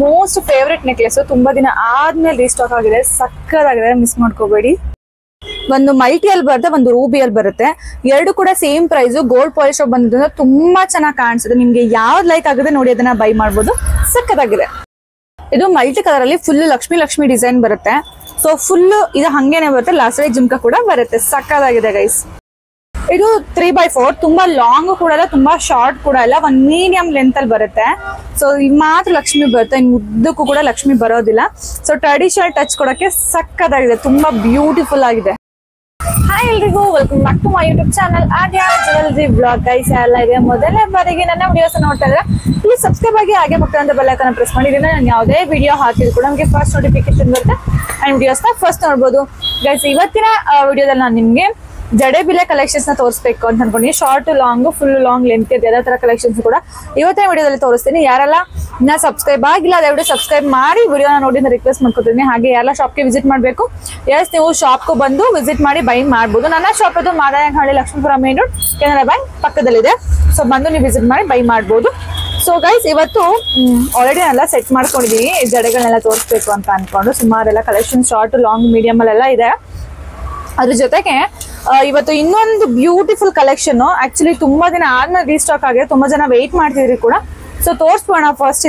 Most favourite necklace, ತುಂಬಾ ದಿನ ಆದ್ಮೇಲೆ ರೀಸ್ಟಾಕ್ ಆಗಿದೆ, ಸಕ್ಕದಾಗಿದೆ, ಮಿಸ್ ಮಾಡ್ಕೋಬೇಡಿ. ಒಂದು ಮಲ್ಟಿಯಲ್ಲಿ ಬರುತ್ತೆ, ಒಂದು ರೂಬಿಯಲ್ಲಿ ಬರುತ್ತೆ, ಎರಡು ಕೂಡ ಸೇಮ್ ಪ್ರೈಸ್. ಗೋಲ್ಡ್ ಪಾಲಿಶ್ ಬಂದಿದ್ದು ತುಂಬಾ ಚೆನ್ನಾಗಿ ಕಾಣಿಸುತ್ತೆ. ನಿಮ್ಗೆ ಯಾವ್ದು ಲೈಕ್ ಆಗಿದೆ ನೋಡಿ ಅದನ್ನ ಬೈ ಮಾಡ್ಬೋದು, ಸಕ್ಕದಾಗಿದೆ. ಇದು ಮಲ್ಟಿ ಕಲರ್ ಅಲ್ಲಿ ಫುಲ್ ಲಕ್ಷ್ಮಿ ಡಿಸೈನ್ ಬರುತ್ತೆ. ಸೊ ಫುಲ್ ಇದು ಹಂಗೇನೆ ಬರುತ್ತೆ, ಲಾಸ್ಟ್ ಜುಮ್ಕಾ ಕೂಡ ಬರುತ್ತೆ, ಸಕ್ಕದಾಗಿದೆ ಗೈಸ್. ಇದು 3x4, ತುಂಬಾ ಲಾಂಗ್ ಕೂಡ ಇಲ್ಲ, ತುಂಬಾ ಶಾರ್ಟ್ ಕೂಡ ಇಲ್ಲ, ಒಂದ್ ಮೀಡಿಯಂ ಲೆಂತ್ ಅಲ್ಲಿ ಬರುತ್ತೆ. ಸೊ ಇದು ಮಾತ್ರ ಲಕ್ಷ್ಮಿ ಬರುತ್ತೆ, ಇನ್ನು ಉದ್ದಕ್ಕೂ ಕೂಡ ಲಕ್ಷ್ಮಿ ಬರೋದಿಲ್ಲ. ಸೊ ಟ್ರೆಡಿಷನಲ್ ಟಚ್ ಕೊಡಕ್ಕೆ ಸಕ್ಕದಾಗಿದೆ, ತುಂಬಾ ಬ್ಯೂಟಿಫುಲ್ ಆಗಿದೆ. ಹಾಯ್ ಎಲ್ರಿಗೂ, welcome back to my YouTube channel Aadya jewellery blog. Guys ಎಲ್ಲ ಇದೆ ಮೊದಲನೇ ಬಾರಿಗೆ ನನ್ನ ವಿಡಿಯೋಸ್ ನೋಡ್ತಾ ಇದ್ರೆ ಪ್ಲೀಸ್ ಸಬ್ಸ್ಕ್ರೈಬ್ ಆಗಿ, ಹಾಗೆ ಪಕ್ಕದ ಬೆಲ್ ಐಕಾನ್ ಪ್ರೆಸ್ ಮಾಡಿ. ನಾನು ಯಾವುದೇ ವಿಡಿಯೋ ಹಾಕಿದ್ರು ಕೂಡ ನಮಗೆ ಫಸ್ಟ್ ನೋಟಿಫಿಕೇಶನ್ ಬರುತ್ತೆ ಅಂಡ್ ವಿಡಿಯೋಸ್ನ ಫಸ್ಟ್ ನೋಡ್ಬೋದು. ಗೈಸ್ ಇವತ್ತಿನ ವಿಡಿಯೋದಲ್ಲಿ ನಾನು ನಿಮ್ಗೆ ಜಡೆಬಿಲೆ ಕಲೆಕ್ಷನ್ಸ್ ನ ತೋರಿಸ್ಬೇಕು ಅಂತ ಅನ್ಕೊಂಡಿನಿ. Short, long, full long, length ಇದೆ, ಎಲ್ಲ ತರ ಕಲೆಕ್ಷನ್ಸ್ ಕೂಡ ಇವತ್ತಿನ ವಿಡಿಯೋದಲ್ಲಿ ತೋರಿಸ್ತೀನಿ. ಯಾರೆಲ್ಲ ಇನ್ನ ಸಬ್ಸ್ಕ್ರೈಬ್ ಆಗಿಲ್ಲ ದಯವಿಟ್ಟು ಸಬ್ಸ್ಕ್ರೈಬ್ ಮಾಡಿ ವಿಡಿಯೋನ ನೋಡಿ ರಿಕ್ವೆಸ್ಟ್ ಮಾಡ್ಕೊತೀನಿ. ಹಾಗೆ ಯಾರೆಲ್ಲ ಶಾಪ್ಗೆ ವಿಸಿಟ್ ಮಾಡಬೇಕು, ಎಸ್ ನೀವು ಶಾಪ್ಗೂ ಬಂದು ವಿಸಿಟ್ ಮಾಡಿ ಬೈ ಮಾಡ್ಬೋದು. ನನ್ನ ಶಾಪ್ ಅದು Madayanahalli Lakshmipura main road, Canara bank ಪಕ್ಕದಲ್ಲಿದೆ. ಸೊ ಬಂದು ನೀವು ವಿಸಿಟ್ ಮಾಡಿ ಬೈ ಮಾಡ್ಬೋದು. ಸೊ ಗೈಸ್ ಇವತ್ತು ಆಲ್ರೆಡಿ ಎಲ್ಲ ಸೆಟ್ ಮಾಡ್ಕೊಂಡಿದೀನಿ, ಜಡೆಗಳನ್ನೆಲ್ಲ ತೋರಿಸ್ಬೇಕು ಅಂತ ಅನ್ಕೊಂಡು. ಸುಮಾರೆಲ್ಲ ಕಲೆಕ್ಷನ್ ಶಾರ್ಟ್, ಲಾಂಗ್, ಮೀಡಿಯಂ ಅಲ್ಲೆಲ್ಲ ಇದೆ. ಅದ್ರ ಜೊತೆಗೆ ಇವತ್ತು ಇನ್ನೊಂದು ಬ್ಯೂಟಿಫುಲ್ ಕಲೆಕ್ಷನ್, ಆಕ್ಚುಲಿ ತುಂಬಾ ದಿನ ಆದ್ಮೇಲೆ ರೀಸ್ಟಾಕ್ ಆಗಿದೆ, ತುಂಬಾ ಜನ ವೆಯ್ಟ್ ಮಾಡ್ತಿದ್ರಿ ಕೂಡ. ಸೊ ತೋರಿಸ್ಬೋಣ ಫಸ್ಟ್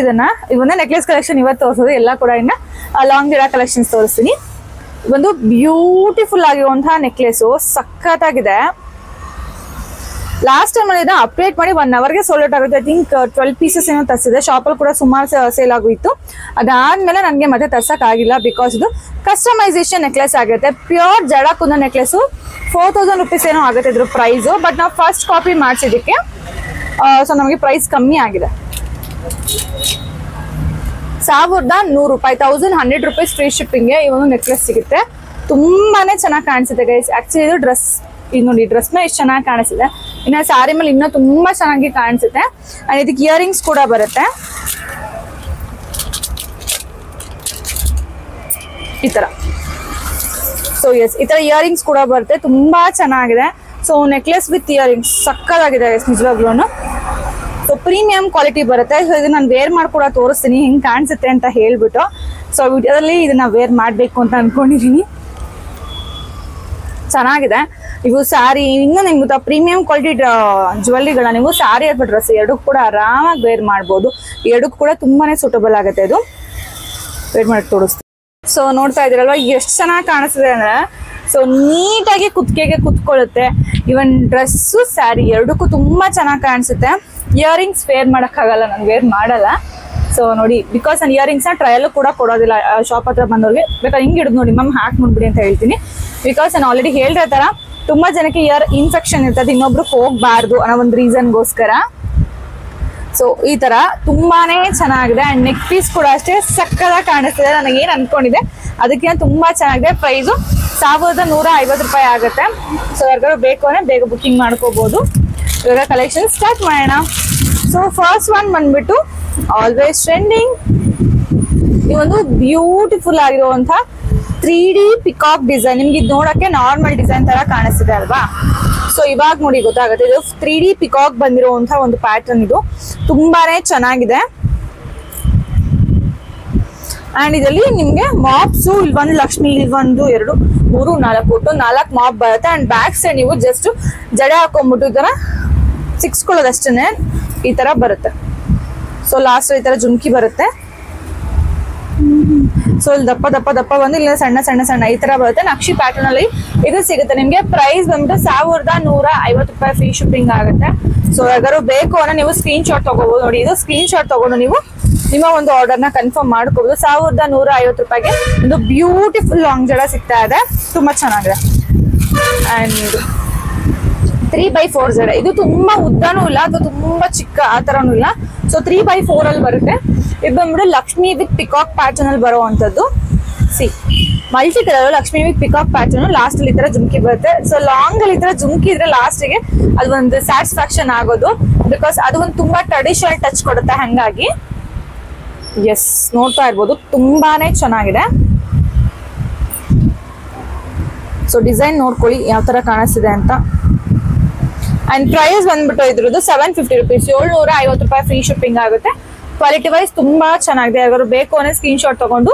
ಇವನ್ನ ನೆಕ್ಲೆಸ್ ಕಲೆಕ್ಷನ್ ಇವತ್ತು ತೋರಿಸೋದು, ಎಲ್ಲ ಕೂಡ ಇನ್ನ ಲಾಂಗ್ ಇರೋ ಕಲೆಕ್ಷನ್ಸ್ ತೋರಿಸ್ತೀನಿ. ಒಂದು ಬ್ಯೂಟಿಫುಲ್ ಆಗಿರುವಂತಹ ನೆಕ್ಲೆಸ್, ಸಖತ್ತಾಗಿದೆ. ಲಾಸ್ಟ್ ಟೈಮ್ ಅಲ್ಲಿ ಅಪ್ಡೇಟ್ ಮಾಡಿ 1 ಅವರ್ಗೆ ಸೋಲ್ಡ್ ಔಟ್ ಆಗುತ್ತೆ. ಐ ಥಿಂಕ್ 12 ಪೀಸಸ್ ಏನೋ ತರಿಸಿದೆ, ಶಾಪಲ್ಲಿ ಕೂಡ ಸುಮಾರು ಸೇಲ್ ಆಗೋಯ್ತು. ಅದಾದ್ಮೇಲೆ ನನಗೆ ಮತ್ತೆ ತರ್ಸಕ್ ಆಗಿಲ್ಲ, ಬಿಕಾಸ್ ಇದು ಕಸ್ಟಮೈಸೇಷನ್ ನೆಕ್ಲೆಸ್ ಆಗುತ್ತೆ. ಪ್ಯೂರ್ ಜಡ ಕುಂದ ನೆಕ್ಲೆಸ್ 4000 ರೂಪೀಸ್ ಏನೋ ಆಗುತ್ತೆ ಇದ್ರ ಪ್ರೈಸ್. ಬಟ್ ನಾವು ಫಸ್ಟ್ ಕಾಪಿ ಮಾಡಿಸಿದಕ್ಕೆ ಸೊ ನಮಗೆ ಪ್ರೈಸ್ ಕಮ್ಮಿ ಆಗಿದೆ. 1100 ರೂಪಾಯಿ, 1100 ರೂಪೀಸ್ ಫ್ರೀ ಶಿಪ್ಪಿಂಗ್ಗೆ ಈ ಒಂದು ನೆಕ್ಲೆಸ್ ಸಿಗುತ್ತೆ. ತುಂಬಾನೇ ಚೆನ್ನಾಗಿ ಕಾಣಿಸುತ್ತೆ ಗೈಸ್. ಆಕ್ಚುಲಿ ಇದು ಡ್ರೆಸ್, ಈಗ ನೋಡಿ ಡ್ರೆಸ್ ಮೇಲೆ ಎಷ್ಟು ಚೆನ್ನಾಗಿ ಕಾಣಿಸುತ್ತೆ, ಇನ್ನ ಸ್ಯಾರಿ ಮೇಲೆ ಇನ್ನೂ ತುಂಬಾ ಚೆನ್ನಾಗಿ ಕಾಣಿಸುತ್ತೆ. ಅಂಡ್ ಇದಕ್ಕೆ ಇಯರಿಂಗ್ಸ್ ಕೂಡ ಬರುತ್ತೆ ಈ ತರ. ಸೊ ಎಸ್, ಈ ತರ ಇಯರಿಂಗ್ಸ್ ಕೂಡ ಬರುತ್ತೆ, ತುಂಬಾ ಚೆನ್ನಾಗಿದೆ. ಸೊ ನೆಕ್ಲೆಸ್ ವಿತ್ ಇಯರಿಂಗ್ಸ್ ಸಕ್ಕದಾಗಿದೆ ನಿಜವಾಗ್ಲೂ. ಸೊ ಪ್ರೀಮಿಯಂ ಕ್ವಾಲಿಟಿ ಬರುತ್ತೆ. ಸೊ ಇದು ನಾನು ವೇರ್ ಮಾಡಿ ಕೂಡ ತೋರಿಸ್ತೀನಿ ಹೆಂಗ್ ಕಾಣಿಸುತ್ತೆ ಅಂತ ಹೇಳ್ಬಿಟ್ಟು. ಸೊ ವಿಡಿಯೋದಲ್ಲಿ ಇದನ್ನ ವೇರ್ ಮಾಡ್ಬೇಕು ಅಂತ ಅನ್ಕೊಂಡಿದೀನಿ. ಚೆನ್ನಾಗಿದೆ ಇವು ಸ್ಯಾರಿ. ಇನ್ನು ನಿಮ್ಗೆ ಪ್ರೀಮಿಯಂ ಕ್ವಾಲಿಟಿ ಜ್ಯುವೆಲ್ರಿಗಳ ನೀವು ಸ್ಯಾರಿ ಅಥವಾ ಡ್ರೆಸ್ ಎರಡಕ್ಕೂ ಕೂಡ ಆರಾಮಾಗಿ ವೇರ್ ಮಾಡ್ಬೋದು. ಎರಡಕ್ಕೂ ಕೂಡ ತುಂಬಾನೇ ಸೂಟಬಲ್ ಆಗುತ್ತೆ. ಇದು ವೇರ್ ಮಾಡಿ ತೋರಿಸ್ತೀನಿ. ಸೊ ನೋಡ್ತಾ ಇದ್ದೀರಲ್ವಾ ಎಷ್ಟು ಚೆನ್ನಾಗಿ ಕಾಣಿಸ್ತಿದೆ ಅಂದ್ರೆ, ಸೊ ನೀಟಾಗಿ ಕುತ್ತಿಗೆಗೆ ಕುತ್ಕೊಳ್ಳುತ್ತೆ. ಇವನ್ ಡ್ರೆಸ್ಸು ಸ್ಯಾರಿ ಎರಡಕ್ಕೂ ತುಂಬಾ ಚೆನ್ನಾಗಿ ಕಾಣಿಸುತ್ತೆ. ಇಯರಿಂಗ್ಸ್ ವೇರ್ ಮಾಡೋಕ್ಕಾಗಲ್ಲ, ನಾನು ವೇರ್ ಮಾಡಲ್ಲ. ಸೊ ನೋಡಿ, ಬಿಕಾಸ್ ನಾನು ಇಯರಿಂಗ್ಸ್ ನ ಟ್ರಯಲ್ ಕೂಡ ಕೊಡೋದಿಲ್ಲ ಶಾಪ್ ಹತ್ರ ಬಂದವ್ರಿಗೆ. ಬೇಕಾದ್ರೆ ಹಿಂಗೆ ಹಿಡಿದು ನೋಡಿ ಮ್ಯಾಮ್ ಹಾಕಿ ನೋಡ್ಬಿಡಿ ಅಂತ ಹೇಳ್ತೀನಿ. ಬಿಕಾಸ್ ನಾನು ಆಲ್ರೆಡಿ ಹೇಳಿರೋ ತರ ತುಂಬಾ ಜನಕ್ಕೆ ಇಯರ್ ಇನ್ಫೆಕ್ಷನ್ ಇರ್ತದೆ, ಇನ್ನೊಬ್ರು ಹೋಗ್ಬಾರ್ದು ಅನ್ನೋ ಒಂದು ರೀಸನ್ಗೋಸ್ಕರ. ಸೊ ಈ ತರ ತುಂಬಾನೇ ಚೆನ್ನಾಗಿದೆ. ಅಂಡ್ ನೆಕ್ ಪೀಸ್ ಕೂಡ ಅಷ್ಟೇ ಸಕ್ಕದಾಗಿ ಕಾಣಿಸ್ತಿದೆ. ನನಗೆ ಏನ್ ಅನ್ಕೊಂಡಿದೆ ಅದಕ್ಕಿಂತ ತುಂಬಾ ಚೆನ್ನಾಗಿದೆ. ಪ್ರೈಸು 1150 ರೂಪಾಯಿ ಆಗುತ್ತೆ. ಸೊ ಯಾರಿಗಾರು ಬೇಕು ಅಂದ್ರೆ ಬೇಗ ಬುಕ್ಕಿಂಗ್ ಮಾಡ್ಕೋಬಹುದು. ಇವಾಗ ಕಲೆಕ್ಷನ್ ಸ್ಟಾರ್ಟ್ ಮಾಡೋಣ. ಸೊ ಫಸ್ಟ್ ಒನ್ ಬಂದ್ಬಿಟ್ಟು ಆಲ್ವೇಸ್ ಟ್ರೆಂಡಿಂಗ್, ಈ ಒಂದು ಬ್ಯೂಟಿಫುಲ್ ಆಗಿರುವಂತ 3D ಪಿಕಾಕ್ ಡಿಸೈನ್. ನಿಮ್ಗೆ ಇದು ನೋಡಕ್ಕೆ ನಾರ್ಮಲ್ ಡಿಸೈನ್ ತರ ಕಾಣಿಸ್ತಿದೆ ಅಲ್ವಾ? ಸೊ ಇವಾಗ ನೋಡಿ ಗೊತ್ತಾಗುತ್ತೆ, ಇದು 3D ಪಿಕಾಕ್ ಬಂದಿರುವಂತಹ ಒಂದು ಪ್ಯಾಟರ್ನ್. ಇದು ತುಂಬಾನೇ ಚೆನ್ನಾಗಿದೆ. ಅಂಡ್ ಇದರಲ್ಲಿ ನಿಮ್ಗೆ ಮಾಪ್ಸ್, ಇಲ್ಲಿ ಒಂದು ಲಕ್ಷ್ಮಿ, ಇಲ್ಲಿ 1 2 3 4 ಒಟ್ಟು 4 ಮಾಪ್ ಬರುತ್ತೆ. ಅಂಡ್ ಬ್ಯಾಕ್ ಸೈಡ್ ನೀವು ಜಸ್ಟ್ ಜಡೆ ಹಾಕೊಂಡ್ಬಿಟ್ಟು ಈ ತರ ಸಿಕ್ಸ್ಕೊಳ್ಳೋದಷ್ಟೇ ಈ ತರ ಬರುತ್ತೆ. ಸೊ ಲಾಸ್ಟ್ ಈ ತರ ಜುಮ್ಕಿ ಬರುತ್ತೆ. ಸೊ ಇಲ್ಲಿ ದಪ್ಪ ದಪ್ಪ ದಪ್ಪ ಬಂದು ಇಲ್ಲ ಸಣ್ಣ ಸಣ್ಣ ಸಣ್ಣ ಈ ತರ ಬರುತ್ತೆ. ನಕ್ಷಿ ಪ್ಯಾಟರ್ನ್ ಅಲ್ಲಿ ಇದು ಸಿಗುತ್ತೆ ನಿಮ್ಗೆ. ಪ್ರೈಸ್ ಬಂದ್ಬಿಟ್ಟು 1150 ರೂಪಾಯಿ ಫ್ರೀ ಶಿಪ್ಪಿಂಗ್ ಆಗುತ್ತೆ. ಸೊ ಯಾರು ಬೇಕು ಅಂದ್ರೆ ನೀವು ಸ್ಕ್ರೀನ್ ಶಾಟ್ ತಗೋಬಹುದು. ನೋಡಿ, ಇದು ಸ್ಕ್ರೀನ್ ಶಾಟ್ ತಗೊಂಡು ನೀವು ನಿಮ್ಮ ಒಂದು ಆರ್ಡರ್ ನ ಕನ್ಫರ್ಮ್ ಮಾಡ್ಕೋಬಹುದು. 1150 ರೂಪಾಯಿಗೆ ಒಂದು ಬ್ಯೂಟಿಫುಲ್ ಲಾಂಗ್ ಜಡ ಸಿಗ್ತಾ ಇದೆ, ತುಂಬಾ ಚೆನ್ನಾಗಿದೆ. ಅಂಡ್ 3x4 ಜಡೆ, ಇದು ತುಂಬಾ ಉದ್ದನೂ ಇಲ್ಲ ಅಥವಾ ತುಂಬಾ ಚಿಕ್ಕ ಆ ತರನೂ ಇಲ್ಲ. ಸೊ 3x4 ಅಲ್ಲಿ ಬರುತ್ತೆ. ಇದು ಬಂದ್ಬಿಟ್ಟು ಲಕ್ಷ್ಮಿ ವಿತ್ ಪಿಕಾಕ್ ಪ್ಯಾಟರ್ನ್ ಅಲ್ಲಿ ಬರುವಂತದ್ದು. See multi colour Lakshmi with peacock pattern. Last ಅಲ್ಲಿ ಈ ತರ ಜುಮ್ಕಿ ಬರುತ್ತೆ. ಸೊ ಲಾಂಗ್ ಅಲ್ಲಿ ಈ ತರ ಜುಮ್ಕಿ ಇದ್ರೆ ಲಾಸ್ಟ್ ಗೆ ಅದೊಂದು ಸ್ಯಾಟಿಸ್ಫ್ಯಾಕ್ಷನ್ ಆಗೋದು, ಬಿಕಾಸ್ ಅದು ಒಂದು ತುಂಬಾ ಟ್ರೆಡಿಷನಲ್ ಟಚ್ ಕೊಡುತ್ತೆ. ಹಂಗಾಗಿ ಎಸ್ ನೋಡ್ತಾ ಇರ್ಬೋದು, ತುಂಬಾನೇ ಚೆನ್ನಾಗಿದೆ. ಸೊ ಡಿಸೈನ್ ನೋಡ್ಕೊಳ್ಳಿ ಯಾವ ತರ ಕಾಣಿಸ್ತಿದೆ ಅಂತ. ಅಂಡ್ ಪ್ರೈಸ್ ಬಂದ್ಬಿಟ್ಟು ಇದ್ರದ್ದು 750 ರೂಪೀಸ್, 750 ರೂಪಾಯಿ ಫ್ರೀ ಶಿಪ್ಪಿಂಗ್ ಆಗುತ್ತೆ. ಕ್ವಾಲಿಟಿ ವೈಸ್ ತುಂಬಾ ಚೆನ್ನಾಗಿದೆ. ಯಾರು ಬೇಕು ಅನ್ನೋ ಸ್ಕ್ರೀನ್ ಶಾಟ್ ತಗೊಂಡು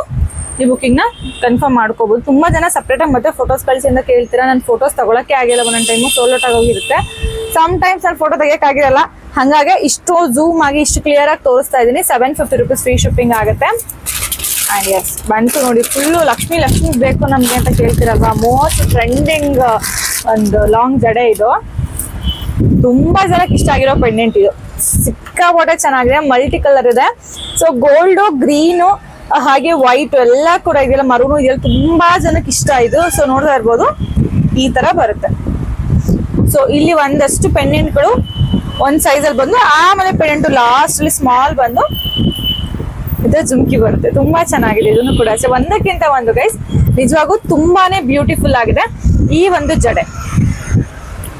ನೀವು ಬುಕಿಂಗ್ ನ ಕನ್ಫರ್ಮ್ ಮಾಡ್ಕೋಬಹುದು. ತುಂಬಾ ಜನ ಸಪ್ರೇಟ್ ಆಗಿ ಮತ್ತೆ ಫೋಟೋಸ್ ಕಳಿಸಿ ಅಂತ ಕೇಳ್ತೀರಾ. ನಾನು ಫೋಟೋಸ್ ತಗೊಳಕ್ಕೆ ಆಗಿಲ್ಲ, ಒಂದೊಂದು ಟೈಮು ಸೋಲೋಟ್ ಆಗೋಗಿರುತ್ತೆ. ಸಮ್ ಟೈಮ್ಸ್ ನಾನು ಫೋಟೋ ತೆಗಿಯಕ್ಕಾಗಿರಲ್ಲ, ಹಾಗಾಗಿ ಇಷ್ಟು ಝೂಮ್ ಆಗಿ ಇಷ್ಟು ಕ್ಲಿಯರ್ ಆಗಿ ತೋರಿಸ್ತಾ ಇದ್ದೀನಿ. 750 ರೂಪೀಸ್ ಫ್ರೀ ಶಿಪ್ಪಿಂಗ್ ಆಗುತ್ತೆ. ಅಂಡ್ ಎಸ್ ಬಂತು ನೋಡಿ, ಫುಲ್ಲು ಲಕ್ಷ್ಮಿ ಬೇಕು ನಮ್ಗೆ ಅಂತ ಕೇಳ್ತಿರಲ್ವಾ, ಮೋಸ್ಟ್ ಟ್ರೆಂಡಿಂಗ್ ಒಂದು ಲಾಂಗ್ ಜಡೆ ಇದು. ತುಂಬಾ ಜನಕ್ಕೆ ಇಷ್ಟ ಆಗಿರೋ ಪೆಂಡೆಂಟ್ ಇದು, ಸಿಕ್ಕಾಪಟ್ಟೆ ಚೆನ್ನಾಗಿದೆ, ಮಲ್ಟಿ ಕಲರ್ ಇದೆ. ಸೊ ಗೋಲ್ಡು, ಗ್ರೀನು ಹಾಗೆ ವೈಟ್ ಎಲ್ಲ ಕೂಡ ಇದೆಯಲ್ಲ, ಮರೂನು ಇದೆಯಲ್ಲ, ತುಂಬಾ ಜನಕ್ಕೆ ಇಷ್ಟ ಇದು. ಸೊ ನೋಡ್ತಾ ಇರ್ಬೋದು ಈ ತರ ಬರುತ್ತೆ. ಸೊ ಇಲ್ಲಿ ಒಂದಷ್ಟು ಪೆಂಡೆಂಟ್ಗಳು ಒಂದ್ ಸೈಜ್ ಅಲ್ಲಿ ಬಂದು, ಆಮೇಲೆ ಪೆಂಡೆಂಟ್ ಲಾಸ್ಟ್ ಅಲ್ಲಿ ಸ್ಮಾಲ್ ಬಂದು ಇದು ಜುಮ್ಕಿ ಬರುತ್ತೆ. ತುಂಬಾ ಚೆನ್ನಾಗಿದೆ ಇದನ್ನು ಕೂಡ. ಸೊ ಒಂದಕ್ಕಿಂತ ಒಂದು ಗೈಸ್ ನಿಜವಾಗೂ ತುಂಬಾನೇ ಬ್ಯೂಟಿಫುಲ್ ಆಗಿದೆ ಈ ಒಂದು ಜಡೆ.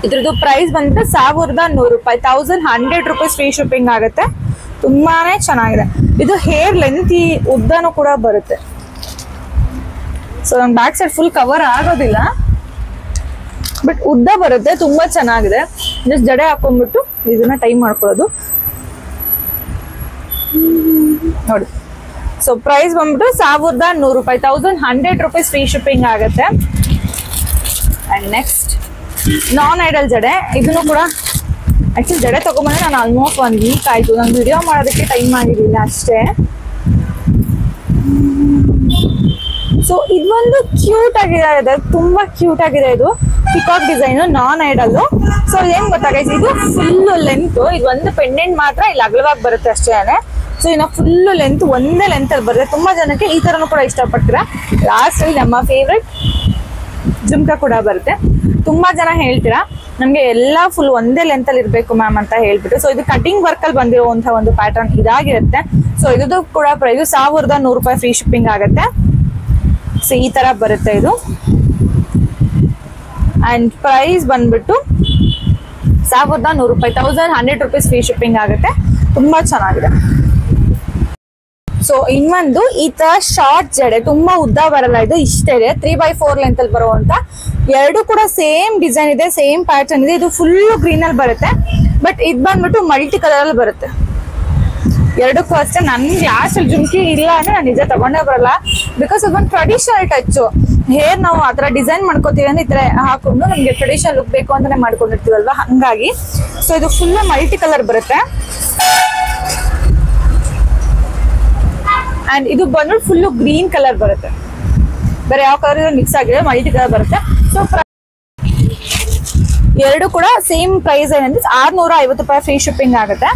ಇದ್ರದ್ದು ಪ್ರೈಸ್ ಬಂದ್ರೆ 1100 ರೂಪಾಯಿ, 1100 ರೂಪೀಸ್ ಫ್ರೀ ಶಿಪ್ಪಿಂಗ್ ಆಗುತ್ತೆ. ತುಂಬಾನೇ ಚೆನ್ನಾಗಿದೆ. ಇದು ಹೇರ್ ಲೆಂತ್ ಈ ಉದ್ದನೂ ಕೂಡ ಬರುತ್ತೆ. ಸೊ ನಮ್ ಬ್ಯಾಕ್ ಸೈಡ್ ಫುಲ್ ಕವರ್ ಆಗೋದಿಲ್ಲ, ಬಟ್ ಉದ್ದ ಬರುತ್ತೆ. ತುಂಬಾ ಚೆನ್ನಾಗಿದೆ. ಜಸ್ಟ್ ಜಡೆ ಹಾಕೊಂಡ್ಬಿಟ್ಟು ಇದನ್ನ ಟೈ ಮಾಡ್ಕೊಳ್ಳೋದು ನೋಡಿ. ಸೊ ಪ್ರೈಸ್ ಬಂದ್ಬಿಟ್ಟು 1100 ರೂಪಾಯಿ, 1100 ರೂಪೀಸ್ ಫ್ರೀ ಶಿಪ್ಪಿಂಗ್ ಆಗುತ್ತೆ. ಅಂಡ್ ನೆಕ್ಸ್ಟ್ ನಾನ್ ಐಡಲ್ ಜಡೆ. ಇದನ್ನು ಕೂಡ ಆಕ್ಚುಲಿ ಜಡೆ ತಗೊಂಡ್ಬಂದ್ರೆ ನಾನು ಆಲ್ಮೋಸ್ಟ್ 1 ವೀಕ್ ಆಯ್ತು. ನಾನು ವಿಡಿಯೋ ಮಾಡೋದಕ್ಕೆ ಟೈಮ್ ಆಗಿರಲಿಲ್ಲ ಅಷ್ಟೇ. ಸೊ ಇದೊಂದು ಕ್ಯೂಟ್ ಆಗಿದೆ, ತುಂಬಾ ಕ್ಯೂಟ್ ಆಗಿದೆ. ಇದು ಪಿಕಾಕ್ ಡಿಸೈನ್, ನಾನ್ ಐಡಲ್. ಸೊ ಏನ್ ಗೊತ್ತಾಗೈತೆ, ಇದು ಫುಲ್ ಲೆಂತ್. ಇದು ಒಂದು ಪೆಂಡೆಂಟ್ ಮಾತ್ರ ಇಲ್ಲಿ ಅಗಲವಾಗಿ ಬರುತ್ತೆ ಅಷ್ಟೇ. ಸೊ ಇನ್ನು ಫುಲ್ ಲೆಂತ್, ಒಂದೇ ಲೆಂತ್ ಅಲ್ಲಿ ಬರುತ್ತೆ. ತುಂಬಾ ಜನಕ್ಕೆ ಈ ತರನು ಕೂಡ ಇಷ್ಟಪಡ್ತೀರಾ. ಲಾಸ್ಟ್ ಅಲ್ಲಿ ನಮ್ಮ ಫೇವ್ರೆಟ್ ಜುಮ್ಕಾ ಕೂಡ ಬರುತ್ತೆ. ತುಂಬಾ ಜನ ಹೇಳ್ತೀರಾ ನಮ್ಗೆ ಎಲ್ಲಾ ಫುಲ್ ಒಂದೇ ಲೆಂತ್ ಅಲ್ಲಿ ಇರ್ಬೇಕು ಮ್ಯಾಮ್ ಅಂತ ಹೇಳ್ಬಿಟ್ಟು. ಸೊ ಇದು ಕಟಿಂಗ್ ವರ್ಕ್ ಅಲ್ಲಿ ಬಂದಿರುವಂತಹ ಒಂದು ಪ್ಯಾಟರ್ನ್ ಇದಾಗಿರುತ್ತೆ. ಸೊ ಇದು ಕೂಡ ಪ್ರೈಸ್ 1100 ರೂಪಾಯಿ ಫ್ರೀ ಶಿಪ್ಪಿಂಗ್ ಆಗುತ್ತೆ. ಸೊ ಈ ತರ ಬರುತ್ತೆ ಇದು. ಅಂಡ್ ಪ್ರೈಸ್ ಬಂದ್ಬಿಟ್ಟು 1100 ರೂಪಾಯಿ, 1100 ರೂಪೀಸ್ ಫ್ರೀ ಶಿಪ್ಪಿಂಗ್ ಆಗುತ್ತೆ. ತುಂಬಾ ಚೆನ್ನಾಗಿದೆ. ಸೊ ಇನ್ನೊಂದು ಈ ತರ ಶಾರ್ಟ್ ಜಡೆ, ತುಂಬಾ ಉದ್ದ ಬರಲ್ಲ, ಇದು ಇಷ್ಟೇ ಇದೆ. 3x4 ಲೆಂತ್ ಅಲ್ಲಿ ಬರುವಂತ, ಎರಡು ಕೂಡ ಸೇಮ್ ಡಿಸೈನ್ ಇದೆ, ಸೇಮ್ ಪ್ಯಾಟರ್ನ್ ಇದೆ. ಇದು ಫುಲ್ ಗ್ರೀನ್ ಅಲ್ಲಿ ಬರುತ್ತೆ, ಬಟ್ ಇದು ಬಂದ್ಬಿಟ್ಟು ಮಲ್ಟಿ ಕಲರ್ ಅಲ್ಲಿ ಬರುತ್ತೆ. ಎರಡಕ್ಕೂ ಅಷ್ಟೇ. ನನ್ಗೆ ಲಾಸ್ಟ್ ಅಲ್ಲಿ ಜುಮ್ಕಿ ಇಲ್ಲ ಅಂದ್ರೆ ನಾನು ನಿಜ ತಗೊಂಡೇ ಬರಲ್ಲ. ಬಿಕಾಸ್ ಅದೊಂದು ಟ್ರೆಡಿಷನಲ್ ಟಚ್. ಹೇರ್ ನಾವು ಆತರ ಡಿಸೈನ್ ಮಾಡ್ಕೋತೀವಿ ಅಂದ್ರೆ ಈ ತರ ಹಾಕೊಂಡು ನಮ್ಗೆ ಟ್ರೆಡಿಷನಲ್ ಲುಕ್ ಬೇಕು ಅಂತಾನೆ ಮಾಡ್ಕೊಂಡಿರ್ತೀವಲ್ವಾ, ಹಂಗಾಗಿ. ಸೊ ಇದು ಫುಲ್ ಮಲ್ಟಿ ಕಲರ್ ಬರುತ್ತೆ. ಅಂಡ್ ಇದು ಬಂದ್ಬಿಟ್ಟು ಫುಲ್ ಗ್ರೀನ್ ಕಲರ್ ಬರುತ್ತೆ. ಬೇರೆ ಯಾವ ಕಲರ್ ಮಿಕ್ಸ್ ಆಗಿದೆ, ಮಲ್ಟಿ ಕಲರ್ ಬರುತ್ತೆ. ಸೊ ಎರಡು ಕೂಡ ಸೇಮ್ ಪ್ರೈಸ್ ಏನಂದ್ರೆ 650 ರೂಪಾಯಿ ಫ್ರೀ ಶಿಪ್ಪಿಂಗ್ ಆಗುತ್ತೆ.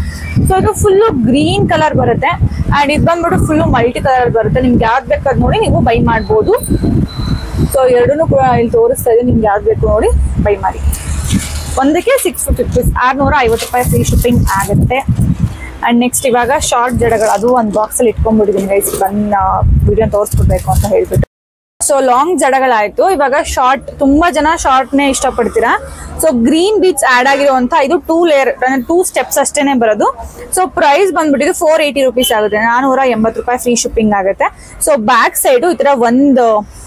ಸೊ ಇದು ಫುಲ್ ಗ್ರೀನ್ ಕಲರ್ ಬರುತ್ತೆ. ಅಂಡ್ ಇದು ಬಂದ್ಬಿಟ್ಟು ಫುಲ್ ಮಲ್ಟಿ ಕಲರ್ ಬರುತ್ತೆ. ನಿಮ್ಗೆ ಯಾವ್ದು ಬೇಕಾದ್ ನೋಡಿ ನೀವು ಬೈ ಮಾಡ್ಬೋದು. ಸೊ ಎರಡೂ ಕೂಡ ಇಲ್ಲಿ ತೋರಿಸ್ತಾ ಇದೆ, ನಿಮ್ಗೆ ಯಾವ್ದು ಬೇಕು ನೋಡಿ ಬೈ ಮಾಡಿ. ಒಂದಕ್ಕೆ 650 ರೂಪೀಸ್, 650 ರೂಪಾಯಿ ಫ್ರೀ ಶಿಪ್ಪಿಂಗ್ ಆಗುತ್ತೆ. ಅಂಡ್ ನೆಕ್ಸ್ಟ್ ಇವಾಗ ಶಾರ್ಟ್ ಜಡೆಗಳು, ಅದು ಒಂದು ಬಾಕ್ಸ್ ಅಲ್ಲಿ ಇಟ್ಕೊಂಡ್ಬಿಟ್ಟಿದ್ದೀನಿ ಗೈಸ್, ಬಂದು ವಿಡಿಯೋ ತೋರಿಸ್ಕೊಡ್ಬೇಕು ಅಂತ ಹೇಳ್ಬಿಟ್ಟು. ಸೊ ಲಾಂಗ್ ಜಡೆಗಳಾಯ್ತು. ಇವಾಗ ಶಾರ್ಟ್, ತುಂಬಾ ಜನ ಶಾರ್ಟ್ ನೇ ಇಷ್ಟಪಡ್ತೀರಾ. ಸೊ ಗ್ರೀನ್ ಬೀಟ್ಸ್ ಆಡ್ ಆಗಿರುವಂತ, ಇದು 2 ಲೇಯರ್, 2 ಸ್ಟೆಪ್ಸ್ ಅಷ್ಟೇನೆ ಬರೋದು. ಸೊ ಪ್ರೈಸ್ ಬಂದ್ಬಿಟ್ಟಿದ್ದು 480 ರೂಪೀಸ್ ಆಗುತ್ತೆ, 480 ರೂಪಾಯಿ ಫ್ರೀ ಶಿಪ್ಪಿಂಗ್ ಆಗುತ್ತೆ. ಸೊ ಬ್ಯಾಕ್ ಸೈಡ್ ಈ ತರ ಒಂದು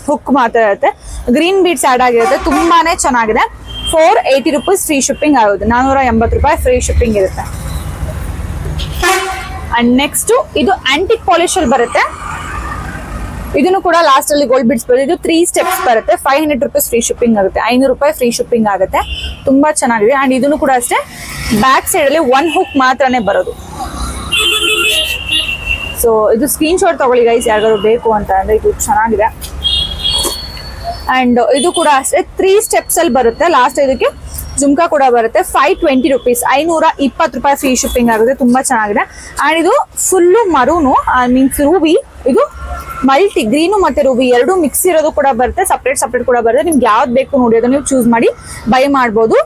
ಹುಕ್ ಮಾತ್ರ ಇರುತ್ತೆ, ಗ್ರೀನ್ ಬೀಟ್ಸ್ ಆಡ್ ಆಗಿರುತ್ತೆ. ತುಂಬಾನೇ ಚೆನ್ನಾಗಿದೆ. 480 ರೂಪೀಸ್ ಫ್ರೀ ಶಿಪ್ಪಿಂಗ್ ಆಗುತ್ತೆ, 480 ರೂಪಾಯಿ ಫ್ರೀ ಶಿಪ್ಪಿಂಗ್ ಇರುತ್ತೆ. ಅಂಡ್ ನೆಕ್ಸ್ಟ್ ಇದು ಆಂಟಿಕ್ ಪಾಲಿಶ್ ಅಲ್ಲಿ ಬರುತ್ತೆ. ಇದನ್ನು ಕೂಡ ಲಾಸ್ಟ್ ಅಲ್ಲಿ ಗೋಲ್ಡ್ ಬಿಡ್ಸ್ ಬರುತ್ತೆ. ಇದು 3 ಸ್ಟೆಪ್ಸ್ ಬರುತ್ತೆ, 500 ರೂಪೀಸ್ ಫ್ರೀ ಶಿಪ್ಪಿಂಗ್ ಆಗುತ್ತೆ, 500 ರೂಪಾಯಿ ಫ್ರೀ ಶಿಪ್ಪಿಂಗ್ ಆಗುತ್ತೆ. ತುಂಬಾ ಚೆನ್ನಾಗಿದೆ. ಅಂಡ್ ಇದನ್ನು ಕೂಡ ಅಷ್ಟೇ, ಬ್ಯಾಕ್ ಸೈಡ್ ಅಲ್ಲಿ 1 ಹುಕ್ ಮಾತ್ರನೇ ಬರೋದು. ಸೊ ಇದು ಸ್ಕ್ರೀನ್ ಶಾಟ್ ತಗೊಳ್ಳಿ ಗೈಸ್, ಯಾರಿಗಾದ್ರು ಬೇಕು ಅಂತ ಅಂದ್ರೆ. ಇದು ಚೆನ್ನಾಗಿದೆ. ಅಂಡ್ ಇದು ಕೂಡ ಅಷ್ಟೇ 3 ಸ್ಟೆಪ್ಸ್ ಅಲ್ಲಿ ಬರುತ್ತೆ. ಲಾಸ್ಟ್ ಇದಕ್ಕೆ ಜುಮ್ಕಾ ಕೂಡ ಬರುತ್ತೆ. 520 ರೂಪೀಸ್, 520 ರೂಪಾಯಿ ಫ್ರೀ ಶಿಪ್ಪಿಂಗ್ ಆಗುತ್ತೆ. ತುಂಬಾ ಚೆನ್ನಾಗಿದೆ. ಅಂಡ್ ಇದು ಫುಲ್ಲು ಮರೂನು, ಮೀನ್ಸ್ ರೂಬಿ. ಇದು ಮಲ್ಟಿ ಗ್ರೀನು ಮತ್ತೆ ರೂಬಿ ಎರಡು ಮಿಕ್ಸ್ ಇರೋದು ಕೂಡ ಬರುತ್ತೆ, ಸಪ್ರೇಟ್ ಕೂಡ ಬರುತ್ತೆ. ನಿಮ್ಗೆ ಯಾವ್ದು ಬೇಕು ನೋಡಿ ಅದನ್ನ ನೀವು ಚೂಸ್ ಮಾಡಿ ಬೈ ಮಾಡ್ಬೋದು.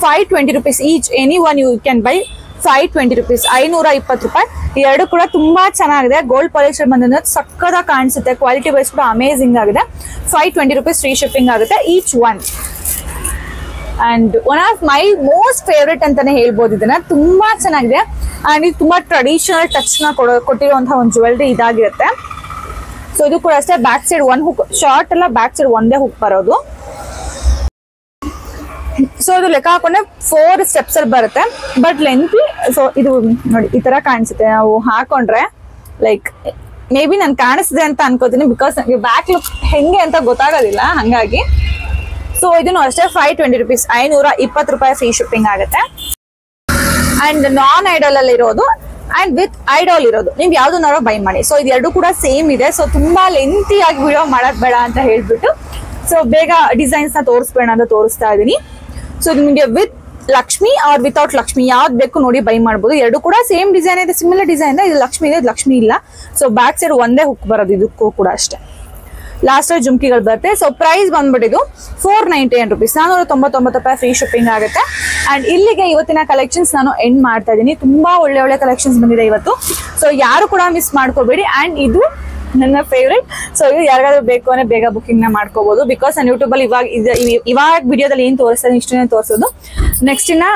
520 rupees each, any one you can buy 520 rupees, 520 ರೂಪಾಯಿ. ಎರಡು ಕೂಡ ತುಂಬಾ ಚೆನ್ನಾಗಿದೆ. ಗೋಲ್ಡ್ ಪಾಲಿಶ್ ಬಂದಿದೆ, ಸಕ್ಕತ್ತಾಗಿ ಕಾಣಿಸುತ್ತೆ. ಕ್ವಾಲಿಟಿ ವೈಸ್ ಕೂಡ ಅಮೇಸಿಂಗ್ ಆಗಿದೆ. 520 ರೂಪೀಸ್ ಫ್ರೀ ಶಿಪ್ಪಿಂಗ್ ಆಗುತ್ತೆ each one. And one of my most favourite ಅಂತಾನೆ ಹೇಳ್ಬೋದು ಇದನ್ನ. ತುಂಬಾ ಚೆನ್ನಾಗಿದೆ. ಅಂಡ್ ಇದು ತುಂಬಾ ಟ್ರೆಡಿಷನಲ್ ಟಚ್ ನ ಕೊಟ್ಟಿರುವಂತಹ ಒಂದು ಜ್ಯುವೆಲ್ರಿ ಇದಾಗಿರುತ್ತೆ. ಸೊ ಇದು ಕೂಡ ಅಷ್ಟೇ, ಬ್ಯಾಕ್ ಸೈಡ್ 1 ಹುಕ್, ಶಾರ್ಟ್ ಎಲ್ಲ ಬ್ಯಾಕ್ ಸೈಡ್ ಒಂದೇ ಹುಕ್ ಬರೋದು. ಸೊ ಇದು ಲೆಕ್ಕ ಹಾಕೊಂಡೆ 4 ಸ್ಟೆಪ್ಸ್ ಅಲ್ಲಿ ಬರುತ್ತೆ, ಬಟ್ ಲೆಂತಿ. ಸೊ ಇದು ನೋಡಿ ಈ ತರ ಕಾಣಿಸುತ್ತೆ. ನಾವು ಹಾಕೊಂಡ್ರೆ ಲೈಕ್ ಮೇ ಬಿ ನಾನು ಕಾಣಿಸ್ತಿದೆ ಅಂತ ಅನ್ಕೋತೀನಿ, ಬಿಕಾಸ್ ನನಗೆ ಬ್ಯಾಕ್ ಲುಕ್ ಹೆಂಗೆ ಅಂತ ಗೊತ್ತಾಗೋದಿಲ್ಲ ಹಂಗಾಗಿ. ಸೊ ಇದನ್ನು ಅಷ್ಟೇ 520 rupees, 520 ರೂಪಾಯಿ ಫ್ರೀ ಶಿಪ್ಪಿಂಗ್ ಆಗುತ್ತೆ. ಅಂಡ್ ನಾನ್ ಐಡಲ್ ಅಲ್ಲಿ ಇರೋದು ಅಂಡ್ ವಿತ್ ಐಡಾಲ್ ಇರೋದು ನೀವು ಯಾವ್ದನ್ನಾರು ಬೈ ಮಾಡಿ. ಸೊ ಇದೆರಡು ಕೂಡ ಸೇಮ್ ಇದೆ. ಸೊ ತುಂಬಾ ಲೆಂತಿ ಆಗಿ ವಿಡಿಯೋ ಮಾಡೋದ್ ಬೇಡ ಅಂತ ಹೇಳ್ಬಿಟ್ಟು ಸೊ ಬೇಗ ಡಿಸೈನ್ಸ್ ನ ತೋರಿಸ್ಬೇಡ ಅಂತ ತೋರಿಸ್ತಾ ಇದೀನಿ. ಸೊ ನಿಮಗೆ with Lakshmi or without Lakshmi ಯಾವ್ದು ಬೇಕು ನೋಡಿ ಬೈ ಮಾಡ್ಬೋದು. ಎರಡು ಕೂಡ ಸೇಮ್ ಡಿಸೈನ್ ಇದೆ, ಸಿಮಿಲರ್ ಡಿಸೈನ್ ಇದೆ. ಇದು ಲಕ್ಷ್ಮಿ ಇದೆ, ಇದು ಲಕ್ಷ್ಮಿ ಇಲ್ಲ. ಸೊ ಬ್ಯಾಕ್ ಸೈಡ್ ಒಂದೇ ಹುಕ್ ಬರೋದು ಇದಕ್ಕೂ ಕೂಡ ಅಷ್ಟೇ. ಲಾಸ್ಟ್ ಜುಮ್ಕಿಗಳು ಬರುತ್ತೆ. ಸೊ ಪ್ರೈಸ್ ಬಂದ್ಬಿಟ್ಟಿದ್ದು 499 rupees, 499 ರೂಪಾಯಿ ಫ್ರೀ ಶಿಪ್ಪಿಂಗ್ ಆಗುತ್ತೆ. ಅಂಡ್ ಇಲ್ಲಿಗೆ ಇವತ್ತಿನ ಕಲೆಕ್ಷನ್ಸ್ ನಾನು ಎಂಡ್ ಮಾಡ್ತಾ ಇದ್ದೀನಿ. ತುಂಬಾ ಒಳ್ಳೆ ಒಳ್ಳೆ ಕಲೆಕ್ಷನ್ಸ್ ಬಂದಿದೆ ಇವತ್ತು. ಸೊ ಯಾರು ಕೂಡ ಮಿಸ್ ಮಾಡ್ಕೋಬೇಡಿ. ಅಂಡ್ ಇದು ನನ್ನ ಫೇವ್ರೇಟ್. ಸೊ ಇದು ಯಾರಿಗಾದ್ರೂ ಬೇಕು ಅಂದ್ರೆ ಬೇಗ ಬುಕಿಂಗ್ ನ ಮಾಡ್ಕೋಬಹುದು. ಬಿಕಾಸ್ ನಾನು ಯೂಟ್ಯೂಬ್ ಅಲ್ಲಿ ಇವಾಗ ವಿಡಿಯೋದಲ್ಲಿ ಏನ್ ತೋರಿಸ್ತಾರೆ ಇಷ್ಟನ್ನೇ ತೋರಿಸೋದು. ನೆಕ್ಸ್ಟ್ ಇನ್ನ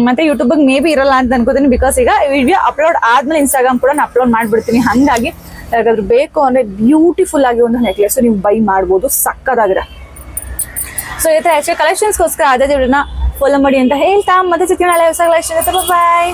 ಮತ್ತೆ ಯೂಟ್ಯೂಬ್ ಮೇ ಬಿ ಇರಲ್ಲ ಅಂತ ಅನ್ಕೋತೀನಿ. ಬಿಕಾಸ್ ಈಗ ವಿಡಿಯೋ ಅಪ್ಲೋಡ್ ಆದ್ಮೇಲೆ ಇನ್ಸ್ಟಾಗ್ರಾಮ್ ಕೂಡ ಅಪ್ಲೋಡ್ ಮಾಡ್ಬಿಡ್ತೀನಿ. ಹಂಗಾಗಿ ಯಾರಿಗಾದ್ರೂ ಬೇಕು ಅಂದ್ರೆ ಬ್ಯೂಟಿಫುಲ್ ಆಗಿ ಒಂದು ನೆಕ್ಲೆಸ್ ನೀವು ಬೈ ಮಾಡ್ಬೋದು, ಸಕ್ಕದಾಗಿದೆ. ಸೊ ಈ ತರ ಎಕ್ಸ್ಟ್ರಾ ಕಲೆಕ್ಷನ್ಸ್ಗೋಸ್ಕರ ಅದೇ ವಿಡಿಯೋನ ಫಾಲೋ ಮಾಡಿ ಅಂತ ಹೇಳ್ತಾ ಮತ್ತೆ ಸಿಗ್ತೀನಿ ನಾಳೆ ಹೊಸ ಕಲೆಕ್ಷನ್. ಬಾಯ್.